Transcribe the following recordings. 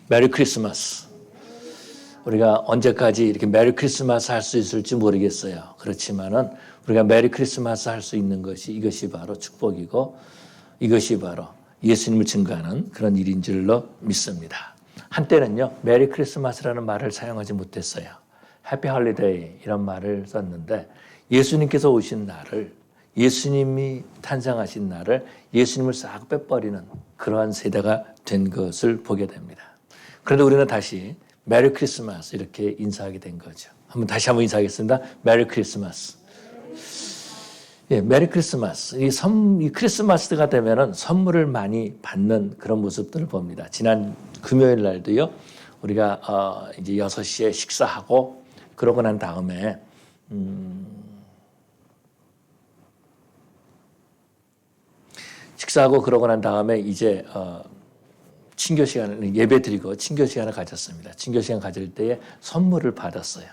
메리 크리스마스. 우리가 언제까지 이렇게 메리 크리스마스 할 수 있을지 모르겠어요. 그렇지만은 우리가 메리 크리스마스 할 수 있는 것이 이것이 바로 축복이고 이것이 바로 예수님을 증거하는 그런 일인 줄로 믿습니다. 한때는요, 메리 크리스마스라는 말을 사용하지 못했어요. 해피 홀리데이 이런 말을 썼는데 예수님께서 오신 날을, 예수님이 탄생하신 날을 예수님을 싹 빼버리는 그러한 세대가 된 것을 보게 됩니다. 그런데 우리는 다시 메리 크리스마스 이렇게 인사하게 된 거죠. 다시 한번 인사하겠습니다. 메리 크리스마스. 예, 메리 크리스마스. 이 크리스마스가 되면은 선물을 많이 받는 그런 모습들을 봅니다. 지난 금요일 날도요, 우리가 이제 6시에 식사하고 그러고 난 다음에 식사하고 그러고 난 다음에 이제 친교 시간을 예배 드리고 친교 시간을 가졌습니다. 친교 시간 가질 때에 선물을 받았어요.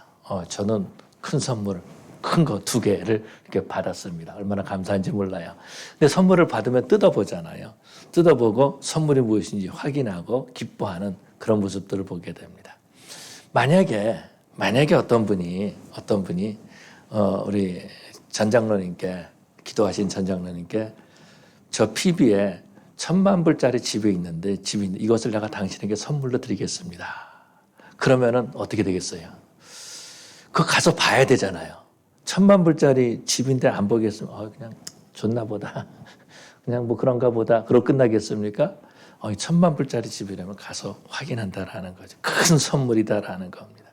저는 큰 선물, 큰 거 2개를 이렇게 받았습니다. 얼마나 감사한지 몰라요. 근데 선물을 받으면 뜯어보잖아요. 뜯어보고 선물이 무엇인지 확인하고 기뻐하는 그런 모습들을 보게 됩니다. 만약에 어떤 분이 우리 전장로님께, 기도하신 전장로님께 저 PB에 1,000만 불짜리 집이 있는데 이것을 내가 당신에게 선물로 드리겠습니다. 그러면은 어떻게 되겠어요? 그거 가서 봐야 되잖아요. 1,000만 불짜리 집인데 안 보겠으면 그냥 좋나 보다. 그냥 뭐 그런가 보다. 그러고 끝나겠습니까? 1,000만 불짜리 집이라면 가서 확인한다라는 거죠. 큰 선물이다라는 겁니다.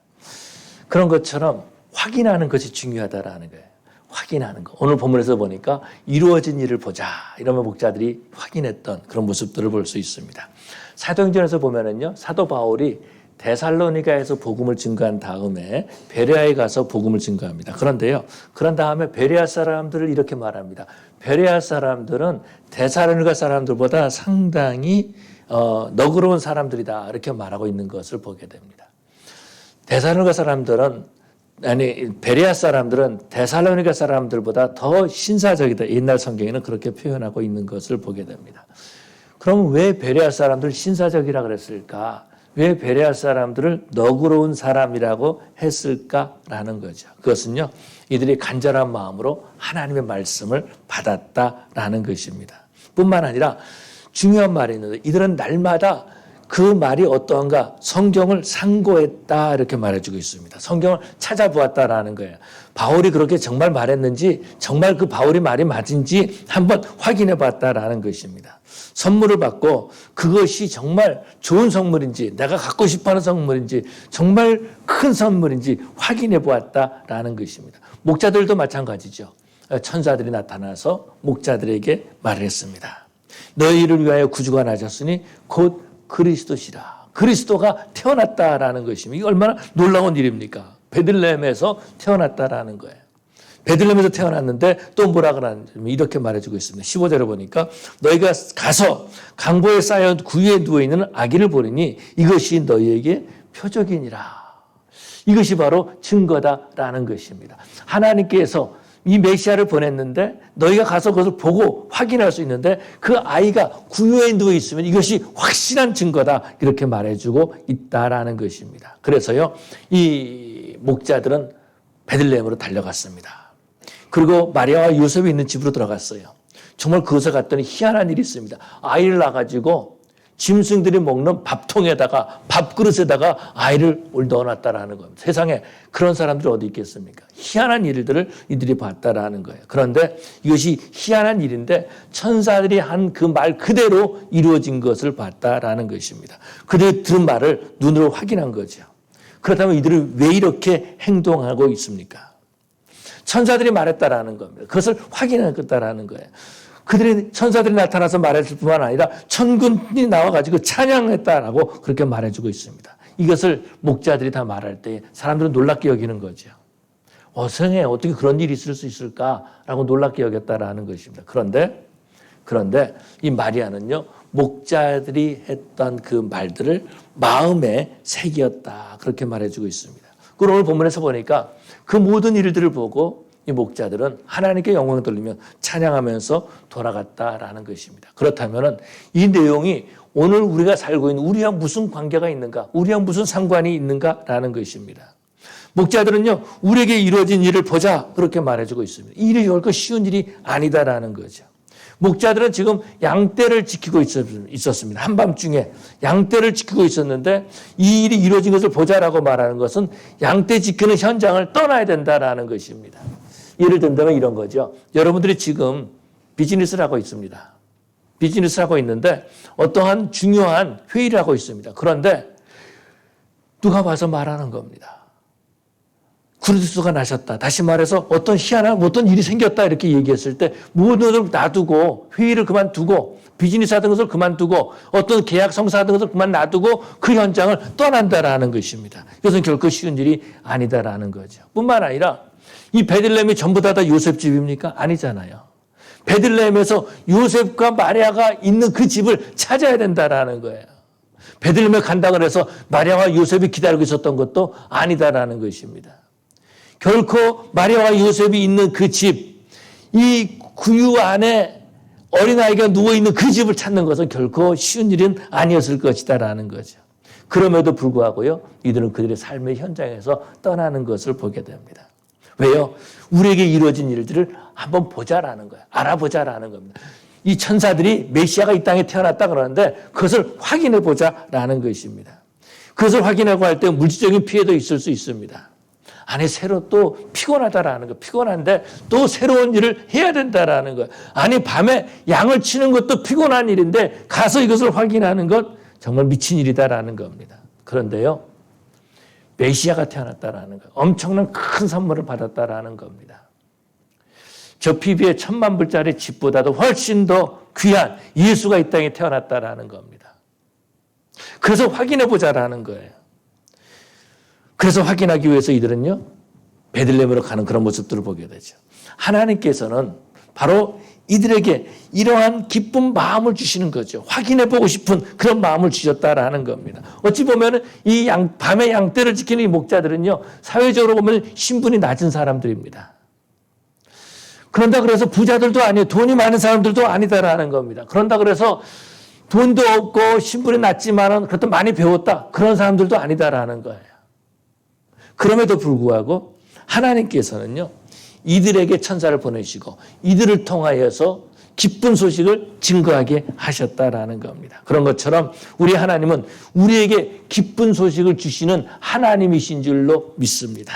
그런 것처럼 확인하는 것이 중요하다라는 거예요. 확인하는 거. 오늘 본문에서 보니까 이루어진 일을 보자. 이러면 목자들이 확인했던 그런 모습들을 볼 수 있습니다. 사도행전에서 보면은요, 사도 바울이 데살로니가에서 복음을 증거한 다음에 베레아에 가서 복음을 증거합니다. 그런데요, 그런 다음에 베레아 사람들을 이렇게 말합니다. 베레아 사람들은 데살로니가 사람들보다 상당히 너그러운 사람들이다. 이렇게 말하고 있는 것을 보게 됩니다. 데살로니가 사람들은 베레아 사람들은 데살로니가 사람들보다 더 신사적이다. 옛날 성경에는 그렇게 표현하고 있는 것을 보게 됩니다. 그럼 왜 베레아 사람들을 신사적이라 그랬을까? 왜 베레아 사람들을 너그러운 사람이라고 했을까라는 거죠. 그것은요, 이들이 간절한 마음으로 하나님의 말씀을 받았다라는 것입니다. 뿐만 아니라 중요한 말이 있는데 이들은 날마다 그 말이 어떠한가 성경을 상고했다 이렇게 말해주고 있습니다. 성경을 찾아보았다라는 거예요. 바울이 그렇게 정말 말했는지, 정말 그 바울이 말이 맞은지 한번 확인해 봤다라는 것입니다. 선물을 받고 그것이 정말 좋은 선물인지, 내가 갖고 싶어하는 선물인지, 정말 큰 선물인지 확인해 보았다라는 것입니다. 목자들도 마찬가지죠. 천사들이 나타나서 목자들에게 말을 했습니다. 너희를 위하여 구주가 나셨으니 곧 그리스도시라. 그리스도가 태어났다라는 것입니다. 이게 얼마나 놀라운 일입니까? 베들레헴에서 태어났다라는 거예요. 베들레헴에서 태어났는데 또 뭐라 그러는지 이렇게 말해주고 있습니다. 15절에 보니까 너희가 가서 강보에 쌓여 구유에 누워있는 아기를 보리니 이것이 너희에게 표적이니라. 이것이 바로 증거다라는 것입니다. 하나님께서 이 메시아를 보냈는데 너희가 가서 그것을 보고 확인할 수 있는데 그 아이가 구유에 누워 있으면 이것이 확실한 증거다 이렇게 말해주고 있다라는 것입니다. 그래서요, 이 목자들은 베들레헴으로 달려갔습니다. 그리고 마리아와 요셉이 있는 집으로 들어갔어요. 정말 그곳에 갔더니 희한한 일이 있습니다. 아이를 낳아가지고 짐승들이 먹는 밥통에다가 밥그릇에다가 아이를 넣어놨다라는 겁니다. 세상에 그런 사람들이 어디 있겠습니까? 희한한 일들을 이들이 봤다라는 거예요. 그런데 이것이 희한한 일인데 천사들이 한 그 말 그대로 이루어진 것을 봤다라는 것입니다. 그들이 들은 말을 눈으로 확인한 거죠. 그렇다면 이들은 왜 이렇게 행동하고 있습니까? 천사들이 말했다라는 겁니다. 그것을 확인했다라는 거예요. 그들이 천사들이 나타나서 말했을 뿐만 아니라 천군이 나와가지고 찬양했다라고 그렇게 말해주고 있습니다. 이것을 목자들이 다 말할 때 사람들은 놀랍게 여기는 거죠. 세상에 어떻게 그런 일이 있을 수 있을까라고 놀랍게 여겼다라는 것입니다. 그런데 이 마리아는요, 목자들이 했던 그 말들을 마음에 새겼다 그렇게 말해주고 있습니다. 그리고 오늘 본문에서 보니까 그 모든 일들을 보고 이 목자들은 하나님께 영광을 돌리며 찬양하면서 돌아갔다라는 것입니다. 그렇다면 이 내용이 오늘 우리가 살고 있는 우리와 무슨 관계가 있는가, 우리와 무슨 상관이 있는가라는 것입니다. 목자들은요, 우리에게 이루어진 일을 보자 그렇게 말해주고 있습니다. 이 일이 결코 쉬운 일이 아니다라는 거죠. 목자들은 지금 양떼를 지키고 있었습니다. 한밤중에 양떼를 지키고 있었는데 이 일이 이루어진 것을 보자라고 말하는 것은 양떼 지키는 현장을 떠나야 된다라는 것입니다. 예를 든다면 이런 거죠. 여러분들이 지금 비즈니스를 하고 있습니다. 비즈니스를 하고 있는데 어떠한 중요한 회의를 하고 있습니다. 그런데 누가 와서 말하는 겁니다. 구르스가 나셨다. 다시 말해서 어떤 희한한 어떤 일이 생겼다 이렇게 얘기했을 때 모든 것을 놔두고 회의를 그만두고 비즈니스 하던 것을 그만두고 어떤 계약 성사하던 것을 그만 놔두고 그 현장을 떠난다라는 것입니다. 이것은 결코 쉬운 일이 아니다라는 거죠. 뿐만 아니라 이 베들레헴이 전부 다 요셉 집입니까? 아니잖아요. 베들레헴에서 요셉과 마리아가 있는 그 집을 찾아야 된다라는 거예요. 베들레헴에 간다고 해서 마리아와 요셉이 기다리고 있었던 것도 아니다라는 것입니다. 결코 마리아와 요셉이 있는 그 집, 이 구유 안에 어린아이가 누워있는 그 집을 찾는 것은 결코 쉬운 일은 아니었을 것이다라는 거죠. 그럼에도 불구하고요, 이들은 그들의 삶의 현장에서 떠나는 것을 보게 됩니다. 왜요? 우리에게 이루어진 일들을 한번 보자라는 거예요. 알아보자라는 겁니다. 이 천사들이 메시아가 이 땅에 태어났다 그러는데 그것을 확인해 보자라는 것입니다. 그것을 확인하고 할 때 물질적인 피해도 있을 수 있습니다. 아니 새로 또 피곤하다라는 거, 피곤한데 또 새로운 일을 해야 된다라는 거. 아니 밤에 양을 치는 것도 피곤한 일인데 가서 이것을 확인하는 것 정말 미친 일이다라는 겁니다. 그런데요, 메시아가 태어났다라는 거, 엄청난 큰 선물을 받았다라는 겁니다. 저 피비의 1,000만 불짜리 집보다도 훨씬 더 귀한 예수가 이 땅에 태어났다라는 겁니다. 그래서 확인해 보자라는 거예요. 그래서 확인하기 위해서 이들은요, 베들레헴으로 가는 그런 모습들을 보게 되죠. 하나님께서는 바로 이들에게 이러한 기쁜 마음을 주시는 거죠. 확인해보고 싶은 그런 마음을 주셨다라는 겁니다. 어찌 보면 이 밤에 양떼를 지키는 이 목자들은요, 사회적으로 보면 신분이 낮은 사람들입니다. 그런다 그래서 부자들도 아니에요. 돈이 많은 사람들도 아니다라는 겁니다. 그런다 그래서 돈도 없고 신분이 낮지만은 그것도 많이 배웠다. 그런 사람들도 아니다라는 거예요. 그럼에도 불구하고 하나님께서는요, 이들에게 천사를 보내시고 이들을 통하여서 기쁜 소식을 증거하게 하셨다라는 겁니다. 그런 것처럼 우리 하나님은 우리에게 기쁜 소식을 주시는 하나님이신 줄로 믿습니다.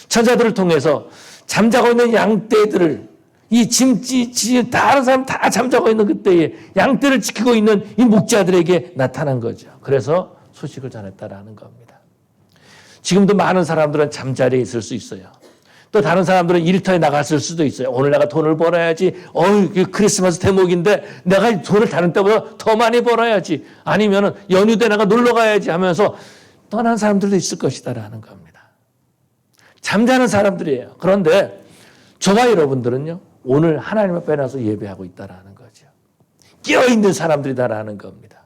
천사들을 통해서 잠자고 있는 양떼들을 이 다른 사람 다 잠자고 있는 그때에 양떼를 지키고 있는 이 목자들에게 나타난 거죠. 그래서 소식을 전했다라는 겁니다. 지금도 많은 사람들은 잠자리에 있을 수 있어요. 또 다른 사람들은 일터에 나갔을 수도 있어요. 오늘 내가 돈을 벌어야지. 크리스마스 대목인데 내가 돈을 다른 때보다 더 많이 벌어야지. 아니면은 연휴 때 내가 놀러 가야지 하면서 떠난 사람들도 있을 것이다라는 겁니다. 잠자는 사람들이에요. 그런데 저와 여러분들은요, 오늘 하나님 앞에 나서 예배하고 있다라는 거죠. 깨어있는 사람들이다라는 겁니다.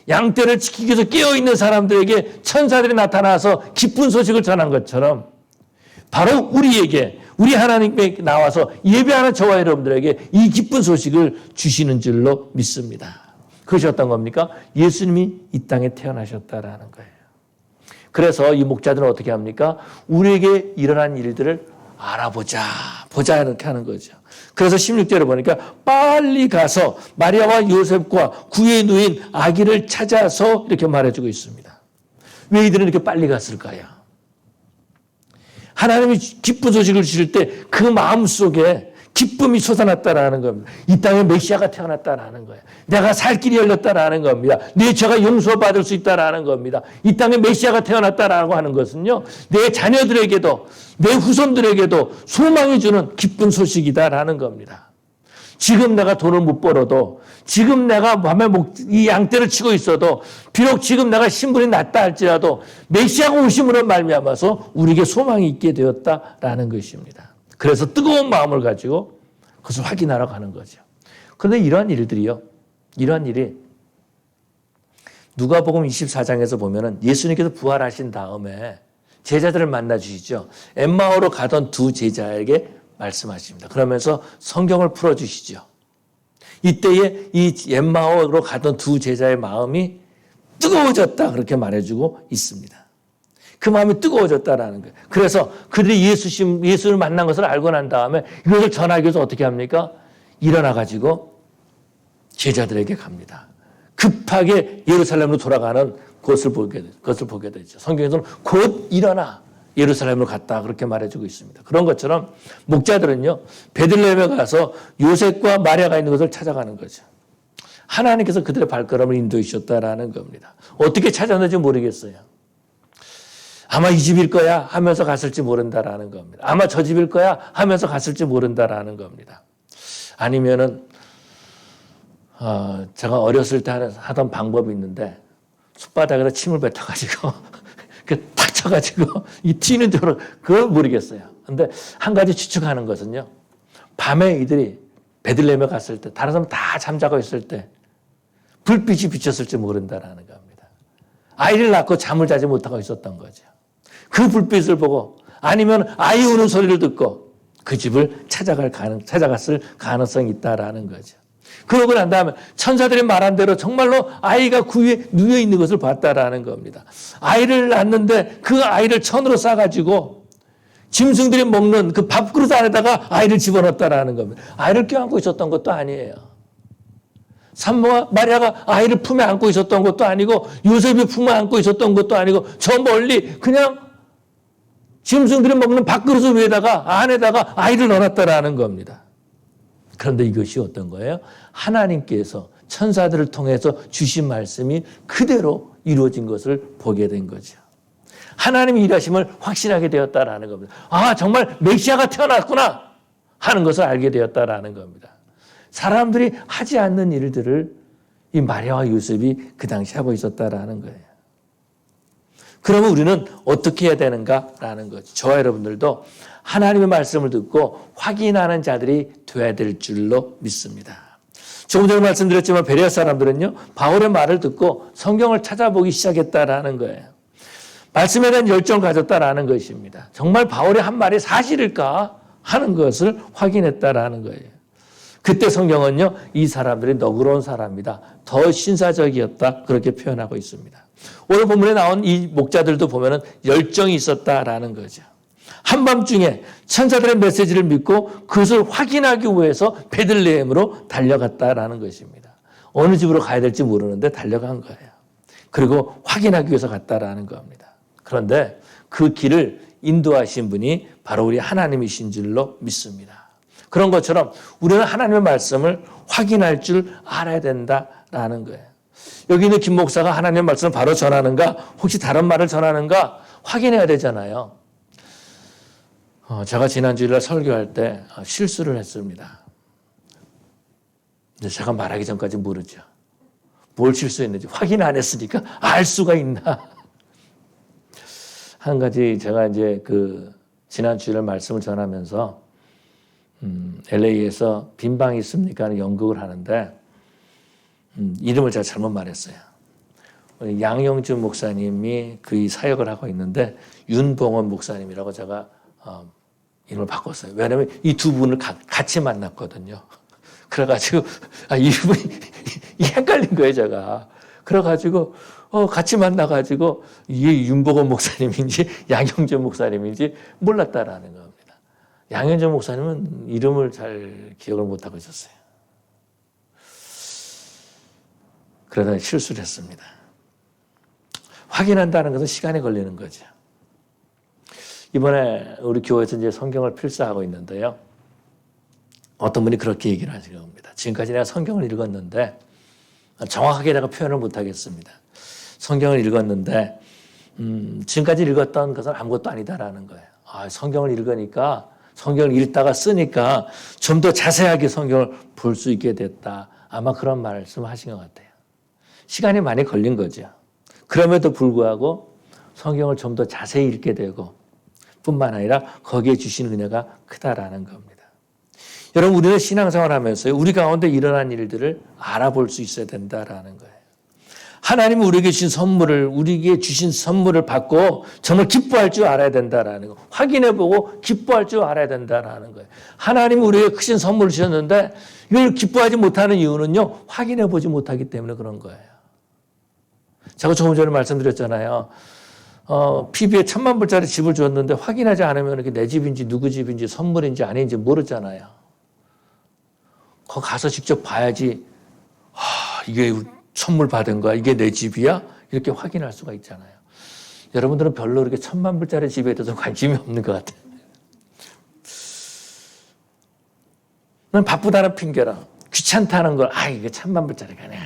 양떼를 지키기 위해서 깨어있는 사람들에게 천사들이 나타나서 기쁜 소식을 전한 것처럼 바로 우리에게, 우리 하나님께 나와서 예배하는 저와 여러분들에게 이 기쁜 소식을 주시는 줄로 믿습니다. 그것이 어떤 겁니까? 예수님이 이 땅에 태어나셨다라는 거예요. 그래서 이 목자들은 어떻게 합니까? 우리에게 일어난 일들을 알아보자, 보자 이렇게 하는 거죠. 그래서 16절에 보니까 빨리 가서 마리아와 요셉과 구에 누인 아기를 찾아서 이렇게 말해주고 있습니다. 왜 이들은 이렇게 빨리 갔을까요? 하나님이 기쁜 소식을 주실 때 그 마음속에 기쁨이 솟아났다라는 겁니다. 이 땅에 메시아가 태어났다라는 거예요. 내가 살 길이 열렸다라는 겁니다. 내 죄가 용서받을 수 있다라는 겁니다. 이 땅에 메시아가 태어났다라고 하는 것은요, 내 자녀들에게도 내 후손들에게도 소망이 주는 기쁜 소식이다라는 겁니다. 지금 내가 돈을 못 벌어도, 지금 내가 밤에 이 양떼를 치고 있어도, 비록 지금 내가 신분이 낮다 할지라도 메시아가 오심으로 말미암아서 우리에게 소망이 있게 되었다라는 것입니다. 그래서 뜨거운 마음을 가지고 그것을 확인하러 가는 거죠. 그런데 이러한 일들이요, 이러한 일이 누가복음 24장에서 보면은 예수님께서 부활하신 다음에 제자들을 만나 주시죠. 엠마오로 가던 두 제자에게 말씀하십니다. 그러면서 성경을 풀어주시죠. 이때에 이 엠마오로 가던 두 제자의 마음이 뜨거워졌다 그렇게 말해주고 있습니다. 그 마음이 뜨거워졌다라는 거예요. 그래서 그들이 예수를 만난 것을 알고 난 다음에 이것을 전하기 위해서 어떻게 합니까? 일어나가지고 제자들에게 갑니다. 급하게 예루살렘으로 돌아가는 것을 보게 되죠. 성경에서는 곧 일어나 예루살렘으로 갔다 그렇게 말해주고 있습니다. 그런 것처럼 목자들은요, 베들레헴에 가서 요셉과 마리아가 있는 것을 찾아가는 거죠. 하나님께서 그들의 발걸음을 인도해 주셨다라는 겁니다. 어떻게 찾았는지 모르겠어요. 아마 이 집일 거야 하면서 갔을지 모른다라는 겁니다. 아마 저 집일 거야 하면서 갔을지 모른다라는 겁니다. 아니면은 제가 어렸을 때 하던 방법이 있는데 숯바닥에다 침을 뱉어가지고 탁 쳐가지고 이 튀는 쪽으로 그걸 모르겠어요. 근데 한 가지 추측하는 것은요. 밤에 이들이 베들레헴에 갔을 때 다른 사람 다 잠자고 있을 때 불빛이 비쳤을지 모른다라는 겁니다. 아이를 낳고 잠을 자지 못하고 있었던 거죠. 그 불빛을 보고 아니면 아이 우는 소리를 듣고 그 집을 찾아갔을 가능성이 있다라는 거죠. 그러고 난 다음에 천사들이 말한 대로 정말로 아이가 구유에 누워 있는 것을 봤다라는 겁니다. 아이를 낳는데 그 아이를 천으로 싸가지고 짐승들이 먹는 그 밥그릇 안에다가 아이를 집어넣었다라는 겁니다. 아이를 껴안고 있었던 것도 아니에요. 산모와 마리아가 아이를 품에 안고 있었던 것도 아니고 요셉이 품에 안고 있었던 것도 아니고 저 멀리 그냥 짐승들이 먹는 밥그릇 위에다가 안에다가 아이를 넣어놨다라는 겁니다. 그런데 이것이 어떤 거예요? 하나님께서 천사들을 통해서 주신 말씀이 그대로 이루어진 것을 보게 된 거죠. 하나님의 일하심을 확신하게 되었다라는 겁니다. 아, 정말 메시아가 태어났구나 하는 것을 알게 되었다라는 겁니다. 사람들이 하지 않는 일들을 이 마리아와 요셉이 그 당시 하고 있었다라는 거예요. 그러면 우리는 어떻게 해야 되는가라는 거죠. 저와 여러분들도 하나님의 말씀을 듣고 확인하는 자들이 되어야 될 줄로 믿습니다. 조금 전에 말씀드렸지만 베레아 사람들은요, 바울의 말을 듣고 성경을 찾아보기 시작했다라는 거예요. 말씀에 대한 열정을 가졌다라는 것입니다. 정말 바울의 한 말이 사실일까 하는 것을 확인했다라는 거예요. 그때 성경은요, 이 사람들이 너그러운 사람이다, 더 신사적이었다 그렇게 표현하고 있습니다. 오늘 본문에 나온 이 목자들도 보면은 열정이 있었다라는 거죠. 한밤중에 천사들의 메시지를 믿고 그것을 확인하기 위해서 베들레헴으로 달려갔다라는 것입니다. 어느 집으로 가야 될지 모르는데 달려간 거예요. 그리고 확인하기 위해서 갔다라는 겁니다. 그런데 그 길을 인도하신 분이 바로 우리 하나님이신 줄로 믿습니다. 그런 것처럼 우리는 하나님의 말씀을 확인할 줄 알아야 된다라는 거예요. 여기 있는 김 목사가 하나님의 말씀을 바로 전하는가, 혹시 다른 말을 전하는가 확인해야 되잖아요. 제가 지난 주일날 설교할 때 실수를 했습니다. 근데 제가 말하기 전까지 모르죠. 뭘 실수했는지 확인 안 했으니까 알 수가 있나. 한 가지 제가 이제 지난 주일날 말씀을 전하면서 LA에서 빈방이 있습니까 하는 연극을 하는데 이름을 제가 잘못 말했어요. 양영준 목사님이 그 사역을 하고 있는데 윤봉원 목사님이라고 제가 이름을 바꿨어요. 왜냐하면 이 두 분을 같이 만났거든요. 그래가지고 이분이 헷갈린 거예요, 제가. 그래가지고 같이 만나가지고 이게 윤복원 목사님인지 양영준 목사님인지 몰랐다라는 겁니다. 양영준 목사님은 이름을 잘 기억을 못하고 있었어요. 그러다 실수를 했습니다. 확인한다는 것은 시간이 걸리는 거죠. 이번에 우리 교회에서 이제 성경을 필사하고 있는데요. 어떤 분이 그렇게 얘기를 하시는 겁니다. 지금까지 내가 성경을 읽었는데 정확하게 내가 표현을 못하겠습니다. 성경을 읽었는데 지금까지 읽었던 것은 아무것도 아니다라는 거예요. 성경을 읽으니까 성경을 읽다가 쓰니까 좀 더 자세하게 성경을 볼 수 있게 됐다. 아마 그런 말씀을 하신 것 같아요. 시간이 많이 걸린 거죠. 그럼에도 불구하고 성경을 좀 더 자세히 읽게 되고 뿐만 아니라 거기에 주신 은혜가 크다라는 겁니다. 여러분, 우리는 신앙생활 하면서 우리 가운데 일어난 일들을 알아볼 수 있어야 된다라는 거예요. 하나님이 우리에게 주신 선물을, 우리에게 주신 선물을 받고 정말 기뻐할 줄 알아야 된다라는 거. 확인해보고 기뻐할 줄 알아야 된다라는 거예요. 하나님이 우리에게 크신 선물을 주셨는데 이걸 기뻐하지 못하는 이유는요, 확인해보지 못하기 때문에 그런 거예요. 제가 조금 전에 말씀드렸잖아요. PB에 1,000만 불짜리 집을 줬는데 확인하지 않으면 이게 내 집인지 누구 집인지 선물인지 아닌지 모르잖아요. 거기 가서 직접 봐야지, 이게 선물 받은 거야? 이게 내 집이야? 이렇게 확인할 수가 있잖아요. 여러분들은 별로 그렇게 1,000만 불짜리 집에 대해서 관심이 없는 것 같아요. 난 바쁘다는 핑계라. 귀찮다는 걸, 이게 1,000만 불짜리가 아니야.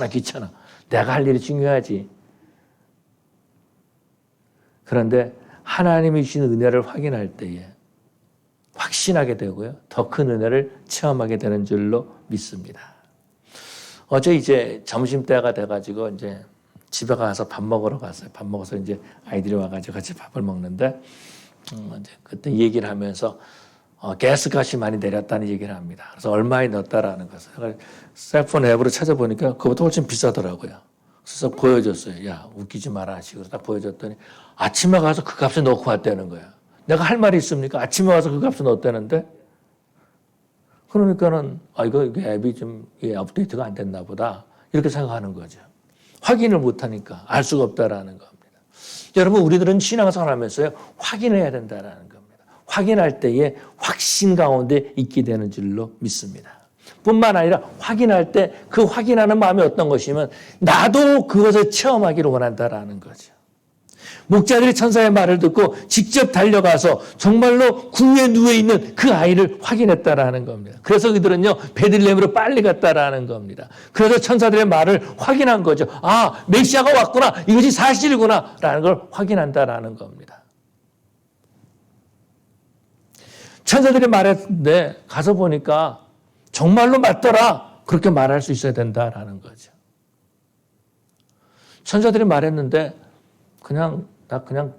귀찮아. 내가 할 일이 중요하지. 그런데 하나님이 주신 은혜를 확인할 때에 확신하게 되고요. 더 큰 은혜를 체험하게 되는 줄로 믿습니다. 어제 이제 점심때가 돼가지고 이제 집에 가서 밥 먹으러 갔어요. 밥 먹어서 이제 아이들이 와가지고 같이 밥을 먹는데, 이제 그때 얘기를 하면서, 가스값이 많이 내렸다는 얘기를 합니다. 그래서 얼마에 넣었다라는 것을. 셀폰 앱으로 찾아보니까 그것보다 훨씬 비싸더라고요. 그래서 보여줬어요. 야, 웃기지 마라 하시고 딱 보여줬더니 아침에 가서 그 값을 넣고 왔다는 거야. 내가 할 말이 있습니까? 아침에 와서 그 값을 넣었다는데? 그러니까는, 이거 앱이 좀 업데이트가 안 됐나 보다. 이렇게 생각하는 거죠. 확인을 못 하니까 알 수가 없다라는 겁니다. 여러분, 우리들은 신앙생활 하면서요, 확인을 해야 된다라는 겁니다. 확인할 때에 확신 가운데 있게 되는 줄로 믿습니다. 뿐만 아니라 확인할 때 그 확인하는 마음이 어떤 것이면 나도 그것을 체험하기를 원한다라는 거죠. 목자들이 천사의 말을 듣고 직접 달려가서 정말로 궁에 누워있는 그 아이를 확인했다라는 겁니다. 그래서 그들은요, 베들레헴으로 빨리 갔다라는 겁니다. 그래서 천사들의 말을 확인한 거죠. 메시아가 왔구나. 이것이 사실이구나. 라는 걸 확인한다라는 겁니다. 천사들이 말했는데 가서 보니까 정말로 맞더라. 그렇게 말할 수 있어야 된다라는 거죠. 천사들이 말했는데 나 그냥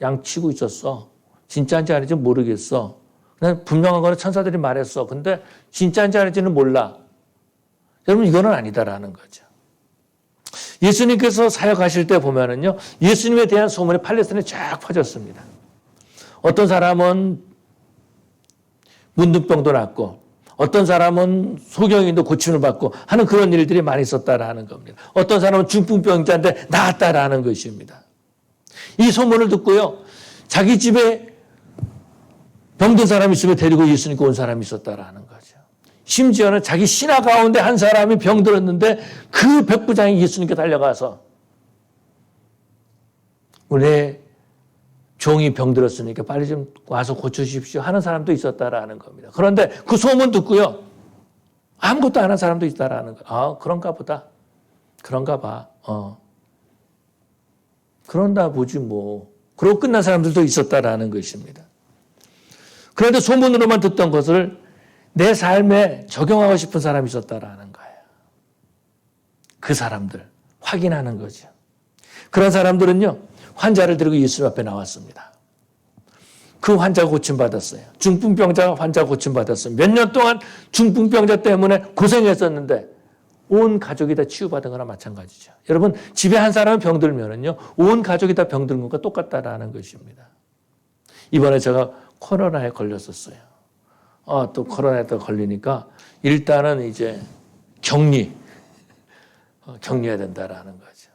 양치고 있었어. 진짜인지 아닌지 모르겠어. 그냥 분명한 거는 천사들이 말했어. 근데 진짜인지 아닌지는 몰라. 여러분, 이거는 아니다라는 거죠. 예수님께서 사역하실 때 보면은요, 예수님에 대한 소문이 팔레스타인에 쫙 퍼졌습니다. 어떤 사람은 문둥병도 낫고, 어떤 사람은 소경인도 고침을 받고 하는 그런 일들이 많이 있었다라는 겁니다. 어떤 사람은 중풍병자인데 나았다라는 것입니다. 이 소문을 듣고요, 자기 집에 병든 사람이 있으면 데리고 예수님께 온 사람이 있었다라는 거죠. 심지어는 자기 신하 가운데 한 사람이 병들었는데 그 백부장이 예수님께 달려가서 내 종이 병들었으니까 빨리 좀 와서 고쳐주십시오 하는 사람도 있었다라는 겁니다. 그런데 그 소문 듣고요, 아무것도 안 한 사람도 있다라는 거예요. 그런가 보다. 그런가 봐. 그런다 보지 뭐. 그러고 끝난 사람들도 있었다라는 것입니다. 그런데 소문으로만 듣던 것을 내 삶에 적용하고 싶은 사람이 있었다라는 거예요. 그 사람들 확인하는 거죠. 그런 사람들은요, 환자를 데리고 예수님 앞에 나왔습니다. 그 환자가 고침받았어요. 중풍병자가 환자가 고침받았어요. 몇 년 동안 중풍병자 때문에 고생했었는데 온 가족이 다 치유받은 거나 마찬가지죠. 여러분, 집에 한 사람이 병들면은요, 온 가족이 다 병든 것과 똑같다라는 것입니다. 이번에 제가 코로나에 걸렸었어요. 또 코로나에 또 걸리니까 일단은 이제 격리해야 된다라는 거죠.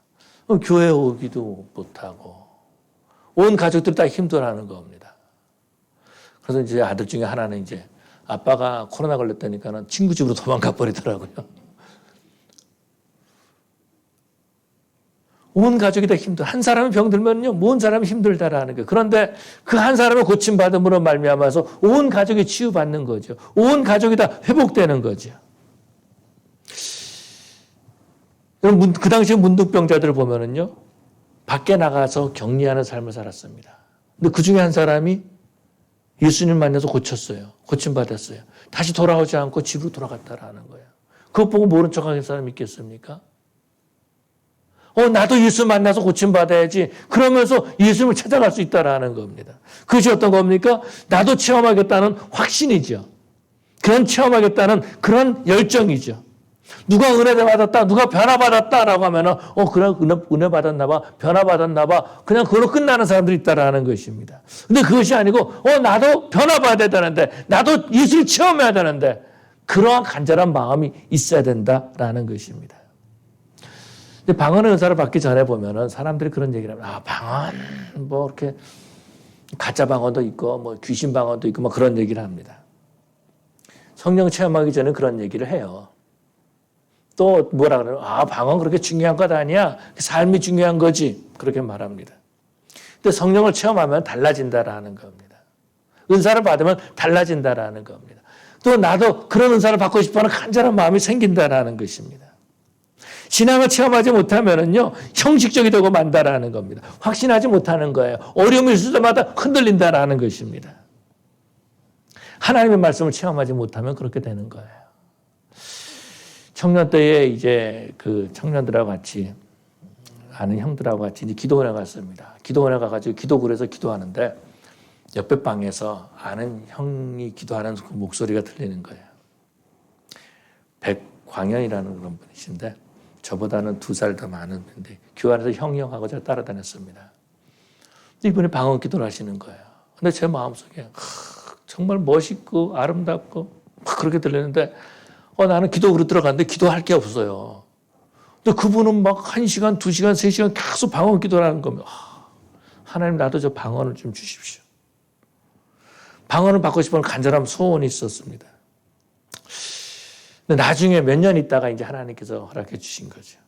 교회 오기도 못하고 온 가족들이 다 힘들어하는 겁니다. 그래서 이제 아들 중에 하나는 이제 아빠가 코로나 걸렸다니까는 친구 집으로 도망가 버리더라고요. 온 가족이 다 힘들어. 한 사람이 병들면요, 온 사람이 힘들다라는 거예요. 그런데 그 한 사람의 고침받음으로 말미암아서 온 가족이 치유받는 거죠. 온 가족이 다 회복되는 거죠. 여러분, 그 당시에 문둥병자들을 보면은요, 밖에 나가서 격리하는 삶을 살았습니다. 근데 그 중에 한 사람이 예수님 만나서 고쳤어요. 고침받았어요. 다시 돌아오지 않고 집으로 돌아갔다라는 거예요. 그것 보고 모른 척 하는 사람이 있겠습니까? 나도 예수 만나서 고침받아야지. 그러면서 예수님을 찾아갈 수 있다라는 겁니다. 그것이 어떤 겁니까? 나도 체험하겠다는 확신이죠. 그런 체험하겠다는 그런 열정이죠. 누가 은혜 받았다, 누가 변화 받았다라고 하면은 그래 은혜 받았나 봐, 변화 받았나 봐. 그냥 그걸로 끝나는 사람들이 있다라는 것입니다. 근데 그것이 아니고 나도 변화 받아야 되는데, 나도 예수를 체험해야 되는데, 그러한 간절한 마음이 있어야 된다라는 것입니다. 근데 방언의 은사를 받기 전에 보면은 사람들이 그런 얘기를 합니다. 방언 뭐 이렇게 가짜 방언도 있고 뭐 귀신 방언도 있고 뭐 그런 얘기를 합니다. 성령 체험하기 전에 그런 얘기를 해요. 또 뭐라 그래요? 방언 그렇게 중요한 것 아니야. 삶이 중요한 거지. 그렇게 말합니다. 근데 성령을 체험하면 달라진다라는 겁니다. 은사를 받으면 달라진다라는 겁니다. 또 나도 그런 은사를 받고 싶어하는 간절한 마음이 생긴다라는 것입니다. 신앙을 체험하지 못하면은요, 형식적이 되고 만다라는 겁니다. 확신하지 못하는 거예요. 어려움이 있을 때마다 흔들린다라는 것입니다. 하나님의 말씀을 체험하지 못하면 그렇게 되는 거예요. 청년 때에 이제 그 청년들하고 같이, 아는 형들하고 같이 이제 기도원에 갔습니다. 기도원에 가가지고 기도굴에서 기도하는데 옆에 방에서 아는 형이 기도하는 그 목소리가 들리는 거예요. 백광현이라는 그런 분이신데 저보다는 2살 더 많은 분인데 교회 안에서 형하고 제가 따라다녔습니다. 이분이 방언 기도를 하시는 거예요. 근데 제 마음속에 정말 멋있고 아름답고 막 그렇게 들리는데 나는 기도로 들어갔는데 기도할 게 없어요. 근데 그분은 막 1시간, 2시간, 3시간 계속 방언 기도를 하는 겁니다. 하나님 나도 저 방언을 좀 주십시오. 방언을 받고 싶은 간절한 소원이 있었습니다. 근데 나중에 몇 년 있다가 이제 하나님께서 허락해 주신 거죠.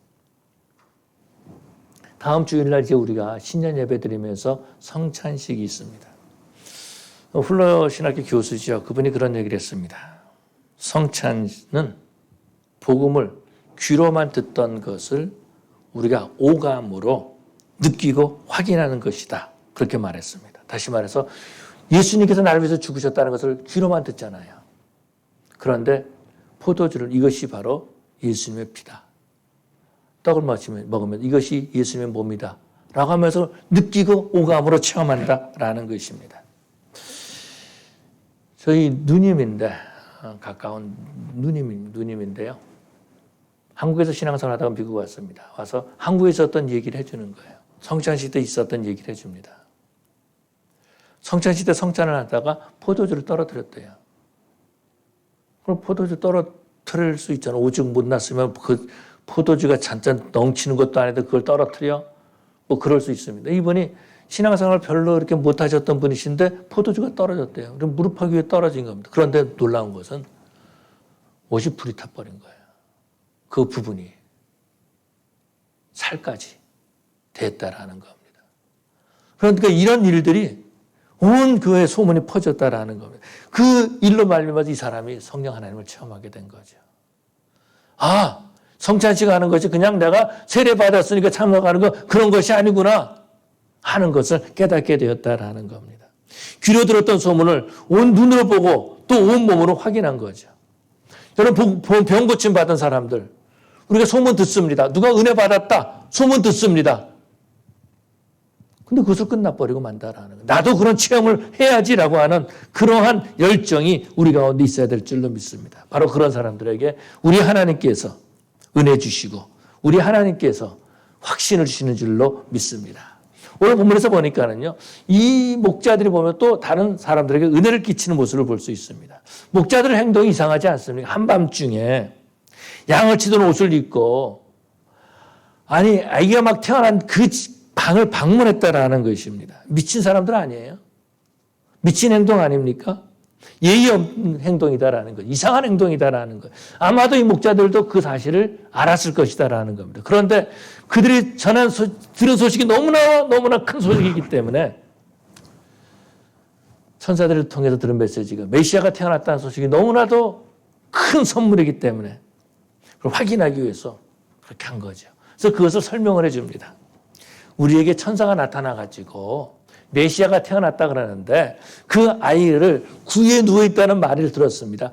다음 주일날 이제 우리가 신년 예배 드리면서 성찬식이 있습니다. 훌러 신학교 교수죠. 그분이 그런 얘기를 했습니다. 성찬은 복음을 귀로만 듣던 것을 우리가 오감으로 느끼고 확인하는 것이다. 그렇게 말했습니다. 다시 말해서 예수님께서 나를 위해서 죽으셨다는 것을 귀로만 듣잖아요. 그런데 포도주를 이것이 바로 예수님의 피다. 떡을 먹으면 이것이 예수님의 몸이다. 라고 하면서 느끼고 오감으로 체험한다라는 것입니다. 저희 누님인데, 가까운 누님인데요. 한국에서 신앙생활 하다가 미국 왔습니다. 와서 한국에서 어떤 얘기를 해주는 거예요. 성찬식 때 있었던 얘기를 해줍니다. 성찬식 때 성찬을 하다가 포도주를 떨어뜨렸대요. 그럼 포도주 떨어뜨릴 수 있잖아. 오직 못 났으면 그 포도주가 잔잔 넘치는 것도 아닌데 그걸 떨어뜨려? 뭐 그럴 수 있습니다. 이분이 신앙생활 별로 이렇게 못하셨던 분이신데 포도주가 떨어졌대요. 그럼 무릎팍 위에 떨어진 겁니다. 그런데 놀라운 것은 옷이 불이 타버린 거예요. 그 부분이 살까지 됐다라는 겁니다. 그러니까 이런 일들이 온 교회에 소문이 퍼졌다라는 겁니다. 그 일로 말미암아서 이 사람이 성령 하나님을 체험하게 된 거죠. 성찬식 하는 것이 그냥 내가 세례 받았으니까 참석하는 거 그런 것이 아니구나 하는 것을 깨닫게 되었다라는 겁니다. 귀로 들었던 소문을 온 눈으로 보고 또 온 몸으로 확인한 거죠. 여러분 병 고침 받은 사람들 우리가 소문 듣습니다. 누가 은혜 받았다 소문 듣습니다. 근데 그것을 끝나버리고 만다라는 거예요. 나도 그런 체험을 해야지라고 하는 그러한 열정이 우리 가운데 있어야 될 줄로 믿습니다. 바로 그런 사람들에게 우리 하나님께서 은혜 주시고 우리 하나님께서 확신을 주시는 줄로 믿습니다. 오늘 본문에서 보니까는요, 이 목자들이 보면 또 다른 사람들에게 은혜를 끼치는 모습을 볼 수 있습니다. 목자들의 행동이 이상하지 않습니까? 한밤중에 양을 치던 옷을 입고 아기가 막 태어난 그 방을 방문했다라는 것입니다. 미친 사람들 아니에요? 미친 행동 아닙니까? 예의 없는 행동이다라는 것, 이상한 행동이다라는 것. 아마도 이 목자들도 그 사실을 알았을 것이다라는 겁니다. 그런데 그들이 들은 소식이 너무나 큰 소식이기 때문에 천사들을 통해서 들은 메시지가 메시아가 태어났다는 소식이 너무나도 큰 선물이기 때문에 그걸 확인하기 위해서 그렇게 한 거죠. 그래서 그것을 설명을 해줍니다. 우리에게 천사가 나타나가지고 메시아가 태어났다 그러는데 그 아이를 구유에 누워있다는 말을 들었습니다.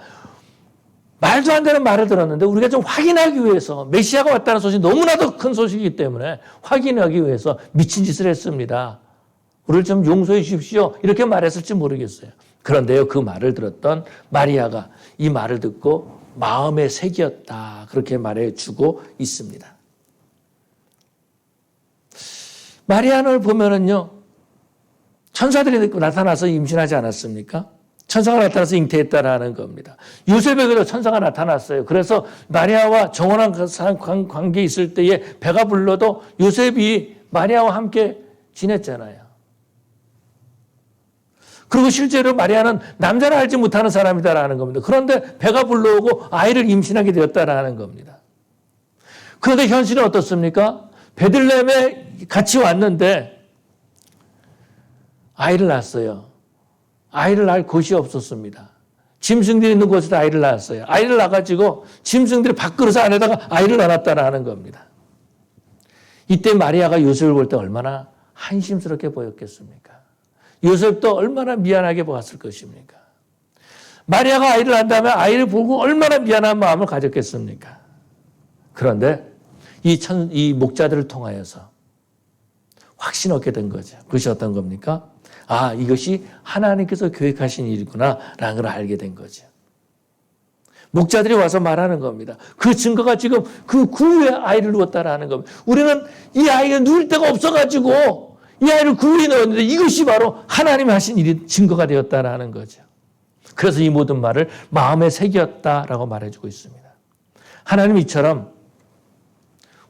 말도 안 되는 말을 들었는데 우리가 좀 확인하기 위해서 메시아가 왔다는 소식이 너무나도 큰 소식이기 때문에 확인하기 위해서 미친 짓을 했습니다. 우리를 좀 용서해 주십시오. 이렇게 말했을지 모르겠어요. 그런데요, 그 말을 들었던 마리아가 이 말을 듣고 마음에 새겼다. 그렇게 말해주고 있습니다. 마리아를 보면은요, 천사들이 나타나서 임신하지 않았습니까? 천사가 나타나서 잉태했다라는 겁니다. 요셉에게도 천사가 나타났어요. 그래서 마리아와 정혼한 관계에 있을 때에 배가 불러도 요셉이 마리아와 함께 지냈잖아요. 그리고 실제로 마리아는 남자를 알지 못하는 사람이다라는 겁니다. 그런데 배가 불러오고 아이를 임신하게 되었다라는 겁니다. 그런데 현실은 어떻습니까? 베들레헴에 같이 왔는데 아이를 낳았어요. 아이를 낳을 곳이 없었습니다. 짐승들이 있는 곳에서 아이를 낳았어요. 아이를 낳아가지고 짐승들이 밥그릇 안에다가 아이를 낳았다라는 겁니다. 이때 마리아가 요셉을 볼 때 얼마나 한심스럽게 보였겠습니까? 요셉도 얼마나 미안하게 보았을 것입니까? 마리아가 아이를 낳은 다음에 아이를 보고 얼마나 미안한 마음을 가졌겠습니까? 그런데 이 목자들을 통하여서 확신 얻게 된 거죠. 그것이 어떤 겁니까? 아, 이것이 하나님께서 계획하신 일이구나 라는 걸 알게 된 거죠. 목자들이 와서 말하는 겁니다. 그 증거가 지금 그 구후에 아이를 누웠다라는 겁니다. 우리는 이 아이가 누울 데가 없어가지고 이 아이를 구후에 넣었는데 이것이 바로 하나님이 하신 일이 증거가 되었다라는 거죠. 그래서 이 모든 말을 마음에 새겼다라고 말해주고 있습니다. 하나님 이처럼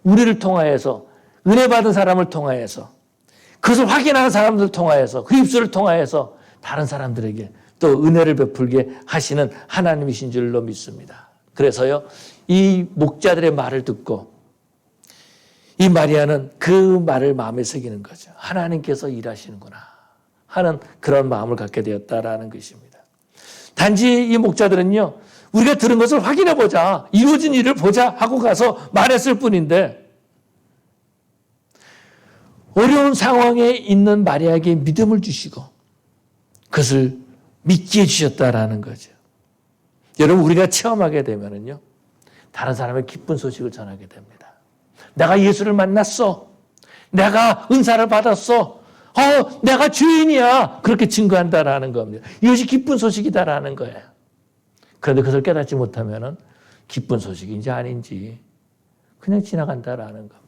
우리를 통하여서 은혜 받은 사람을 통하여서 그것을 확인하는 사람들을 통하여서 그 입술을 통하여서 다른 사람들에게 또 은혜를 베풀게 하시는 하나님이신 줄로 믿습니다. 그래서요, 이 목자들의 말을 듣고 이 마리아는 그 말을 마음에 새기는 거죠. 하나님께서 일하시는구나 하는 그런 마음을 갖게 되었다라는 것입니다. 단지 이 목자들은요, 우리가 들은 것을 확인해 보자, 이루어진 일을 보자 하고 가서 말했을 뿐인데 어려운 상황에 있는 마리아에게 믿음을 주시고 그것을 믿게 해주셨다라는 거죠. 여러분, 우리가 체험하게 되면은요, 다른 사람의 기쁜 소식을 전하게 됩니다. 내가 예수를 만났어. 내가 은사를 받았어. 내가 죄인이야. 그렇게 증거한다라는 겁니다. 이것이 기쁜 소식이다라는 거예요. 그런데 그것을 깨닫지 못하면은 기쁜 소식인지 아닌지 그냥 지나간다라는 겁니다.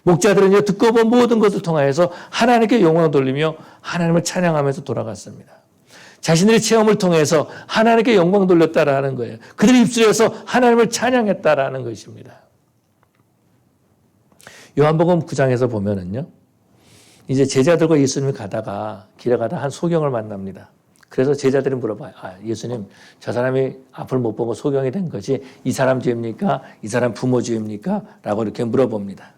목자들은 듣고 본 모든 것을 통하여서 하나님께 영광을 돌리며 하나님을 찬양하면서 돌아갔습니다. 자신들의 체험을 통해서 하나님께 영광 돌렸다라는 거예요. 그들의 입술에서 하나님을 찬양했다라는 것입니다. 요한복음 9장에서 보면은요, 이제 제자들과 예수님이 가다가 길에 가다 한 소경을 만납니다. 그래서 제자들이 물어봐요. 예수님, 저 사람이 앞을 못 보고 소경이 된 것이 이 사람 죄입니까? 이 사람 부모 죄입니까? 라고 이렇게 물어봅니다.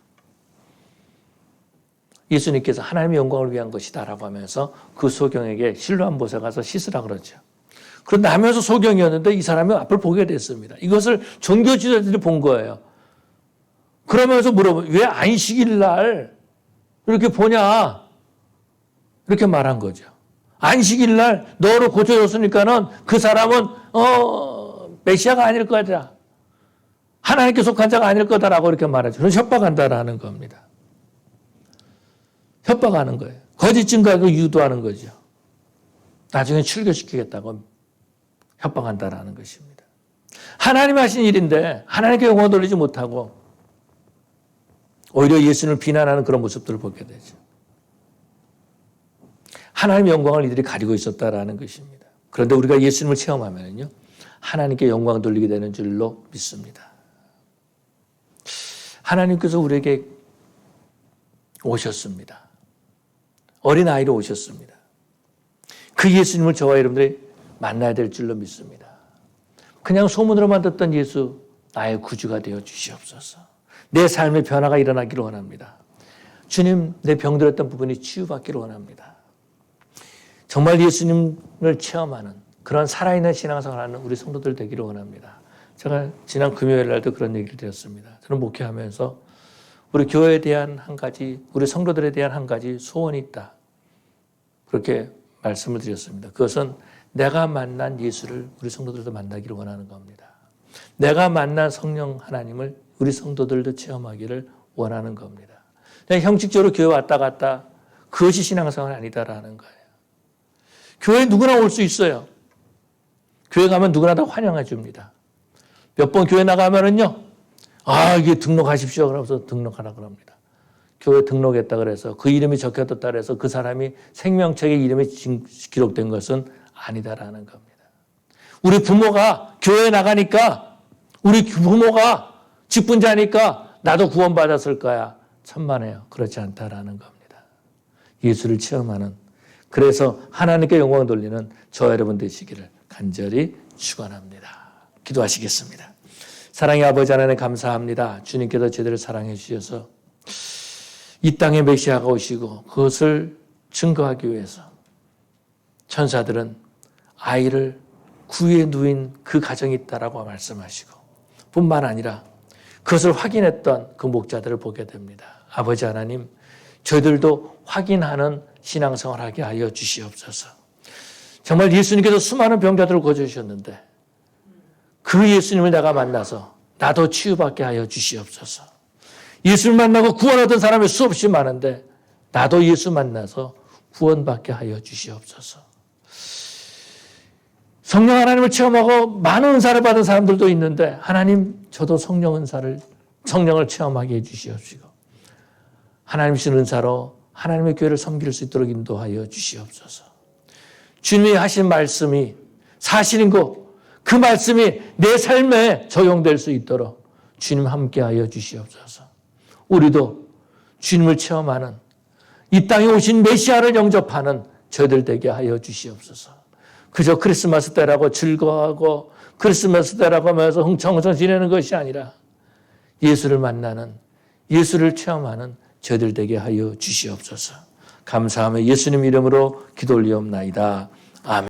예수님께서 하나님의 영광을 위한 것이다 라고 하면서 그 소경에게 실로암 못에 가서 씻으라 그러죠. 그런데 하면서 소경이었는데 이 사람이 앞을 보게 됐습니다. 이것을 종교 지도자들이 본 거예요. 그러면서 물어봐요. 왜 안식일 날 이렇게 보냐? 이렇게 말한 거죠. 안식일 날 너로 고쳐줬으니까는 그 사람은 메시아가 아닐 거다. 하나님께 속한 자가 아닐 거다라고 이렇게 말하죠. 그래서 협박한다라는 겁니다. 협박하는 거예요. 거짓 증거하고 유도하는 거죠. 나중에 출교시키겠다고 협박한다라는 것입니다. 하나님이 하신 일인데 하나님께 영광 돌리지 못하고 오히려 예수님을 비난하는 그런 모습들을 보게 되죠. 하나님의 영광을 이들이 가리고 있었다라는 것입니다. 그런데 우리가 예수님을 체험하면요, 하나님께 영광 돌리게 되는 줄로 믿습니다. 하나님께서 우리에게 오셨습니다. 어린아이로 오셨습니다. 그 예수님을 저와 여러분들이 만나야 될 줄로 믿습니다. 그냥 소문으로만 듣던 예수, 나의 구주가 되어 주시옵소서. 내 삶의 변화가 일어나기를 원합니다. 주님, 내 병들었던 부분이 치유받기를 원합니다. 정말 예수님을 체험하는 그런 살아있는 신앙생활을 하는 우리 성도들 되기를 원합니다. 제가 지난 금요일 날도 그런 얘기를 드렸습니다. 저는 목회하면서 우리 교회에 대한 한 가지, 우리 성도들에 대한 한 가지 소원이 있다. 그렇게 말씀을 드렸습니다. 그것은 내가 만난 예수를 우리 성도들도 만나기를 원하는 겁니다. 내가 만난 성령 하나님을 우리 성도들도 체험하기를 원하는 겁니다. 그냥 형식적으로 교회 왔다 갔다 그것이 신앙생활이 아니다라는 거예요. 교회에 누구나 올 수 있어요. 교회 가면 누구나 다 환영해 줍니다. 몇 번 교회 나가면은요, 이게 등록하십시오. 그러면서 등록하라 그럽니다. 교회 등록했다 그래서 그 이름이 적혀졌다 그래서 그 사람이 생명책에 이름이 기록된 것은 아니다라는 겁니다. 우리 부모가 교회 나가니까, 우리 부모가 직분자니까 나도 구원받았을 거야. 천만에요. 그렇지 않다라는 겁니다. 예수를 체험하는, 그래서 하나님께 영광 돌리는 저 여러분 되시기를 간절히 축원합니다. 기도하시겠습니다. 사랑의 아버지 하나님 감사합니다. 주님께서 제대로 사랑해 주셔서 이 땅에 메시아가 오시고 그것을 증거하기 위해서 천사들은 아이를 구유에 누인 그 가정이 있다라고 말씀하시고 뿐만 아니라 그것을 확인했던 그 목자들을 보게 됩니다. 아버지 하나님, 저희들도 확인하는 신앙생활하게 하여 주시옵소서. 정말 예수님께서 수많은 병자들을 고쳐주셨는데 그 예수님을 내가 만나서 나도 치유받게 하여 주시옵소서. 예수를 만나고 구원하던 사람이 수없이 많은데 나도 예수 만나서 구원받게 하여 주시옵소서. 성령 하나님을 체험하고 많은 은사를 받은 사람들도 있는데 하나님, 저도 성령을 체험하게 해 주시옵시고 하나님 주신 은사로 하나님의 교회를 섬길 수 있도록 인도하여 주시옵소서. 주님이 하신 말씀이 사실이고 그 말씀이 내 삶에 적용될 수 있도록 주님 함께하여 주시옵소서. 우리도 주님을 체험하는 이 땅에 오신 메시아를 영접하는 저희들 되게 하여 주시옵소서. 그저 크리스마스 때라고 즐거워하고 크리스마스 때라고 하면서 흥청흥청 지내는 것이 아니라 예수를 만나는, 예수를 체험하는 저희들 되게 하여 주시옵소서. 감사하며 예수님 이름으로 기도 올리옵나이다. 아멘.